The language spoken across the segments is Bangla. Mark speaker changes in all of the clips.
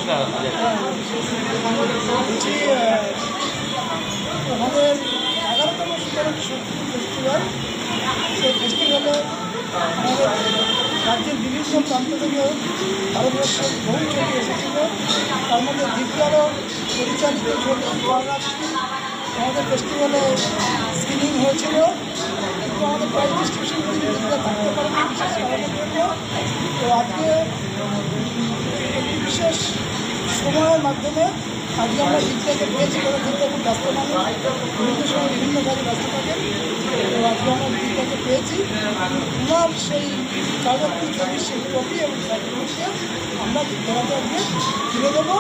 Speaker 1: নমস্কার।
Speaker 2: বলছি আমাদের 11তম সুতরাংটি সত্যি ফেস্টিভ্যাল, সেই ফেস্টিভ্যালে আমাদের রাজ্যের বিভিন্ন প্রান্ত থেকে ভারতবর্ষের বহু ছবি এসেছিল। তার মধ্যে দিব্যারও পরিচালিত ছবি জয়রাত্রি আমাদের ফেস্টিভ্যালে স্ক্রিনিং হয়েছিল, কিন্তু আমাদের প্রাইজ ডিস্ট্রিবিউশন দিব্যা থাকতে পারেনি বিশেষ কারণের জন্য। তো আজকে একটি বিশেষ সময়ের মাধ্যমে আজকে আমরা দিব্যাকে পেয়েছি, কারণ দিব্যা খুব ব্যস্ত মানুষ, বিভিন্ন সময় বিভিন্ন কাজে ব্যস্ত থাকেন। তো আজকে আমরা দিব্যাকে পেয়েছি, ওনার সেই জয়রাত্রি ছবির সেই ট্রফি এবং সার্টিফিকেটকে আমরা দিব্যাকে আজকে তুলে দেবো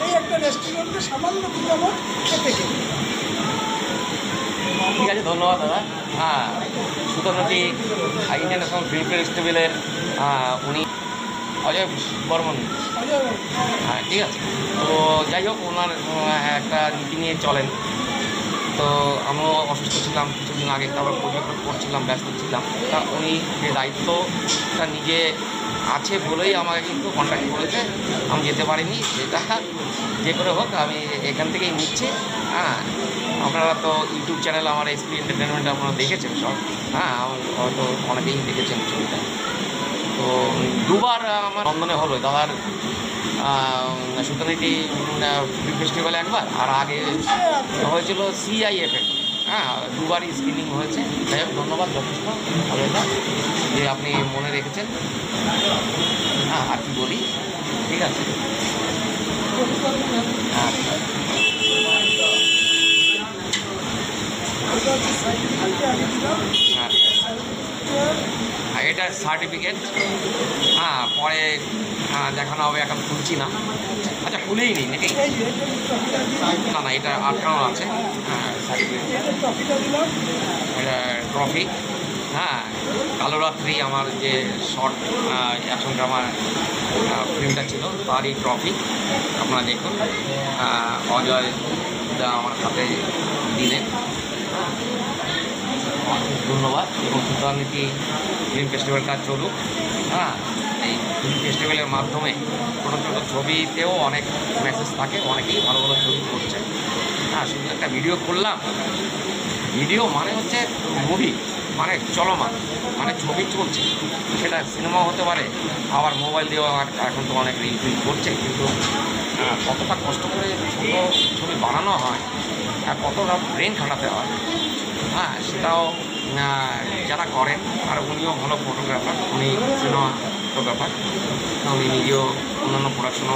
Speaker 2: এই একটা রেস্টুরেন্টে সামান্য বিজ্ঞাপন খেতে গেলে।
Speaker 1: ঠিক আছে, ধন্যবাদ দাদা। হ্যাঁ, সুতরাংটি ইন্টারন্যাশনাল ফিল্ম ফেস্টিভ্যালের উনি অজয় বর্মন। হ্যাঁ, ঠিক আছে। তো যাই হোক, ওনার একটা নীতি নিয়ে চলেন। তো আমিও অসুস্থ ছিলাম কিছুদিন আগে, তারপর প্রজেক্ট করছিলাম, ব্যস্ত ছিলাম। তা উনি যে দায়িত্বটা নিজে আছে বলেই আমাকে কিন্তু কন্ট্যাক্ট করেছে, আমি যেতে পারিনি। সেটা যে করে হোক আমি এখান থেকেই নিচ্ছি। হ্যাঁ, আপনারা তো ইউটিউব চ্যানেল আমার এসপি এন্টারটেনমেন্ট আপনারা দেখেছেন সব। হ্যাঁ, আমার হয়তো অনেকেই দেখেছেন ছবিটা। তো দুবার আমার নন্দনে হলো দাদার সুতরাংটি ফিল্ম ফেস্টিভ্যালে একবার, আর আগে হয়েছিল CIF-এ। হ্যাঁ, দুবারই স্ক্রিনিং হয়েছে। যাই হোক, ধন্যবাদ যথেষ্ট আবেদা যে আপনি মনে রেখেছেন। হ্যাঁ, আর কি বলি, ঠিক আছে। আচ্ছা, এটা সার্টিফিকেট। হ্যাঁ, পরে দেখানো হবে, এখন খুলছি না। আচ্ছা, খুলেই নি নাকি? না না, এটা আটকানো আছে। হ্যাঁ, সার্টিফিকেট, এটা ট্রফি। হ্যাঁ, কালো রাত্রি আমার যে শর্ট অ্যাকশন ড্রামা ফিল্মটা ছিল তারই ট্রফি। আপনারা দেখুন, অজয় দা আমার হাতে দিলেন। ধন্যবাদ। এবং সুতরাংটি ফিল্ম ফেস্টিভ্যালটা চলুক। হ্যাঁ, এই ফিল্ম ফেস্টিভ্যালের মাধ্যমে ছোটো ছোটো ছবিতেও অনেক মেসেজ থাকে, অনেকেই ভালো ভালো ছবি করছে। হ্যাঁ, শুধু একটা ভিডিও করলাম, ভিডিও মানে হচ্ছে মুভি, মানে চলমান, মানে ছবি চলছে। সেটা সিনেমা হতে পারে, আবার মোবাইল দিয়েও এখন তো অনেক রিল ফিল করছে। কিন্তু কতটা কষ্ট করে ছোটো ছবি বানানো হয়, কতটা ব্রেন খাটাতে হয়, হ্যাঁ, সেটাও যারা করেন। আর উনিও ভালো ফটোগ্রাফার, উনি সিনেমা ফটোগ্রাফার, উনি নিজেও অন্যান্য প্রোডাকশনও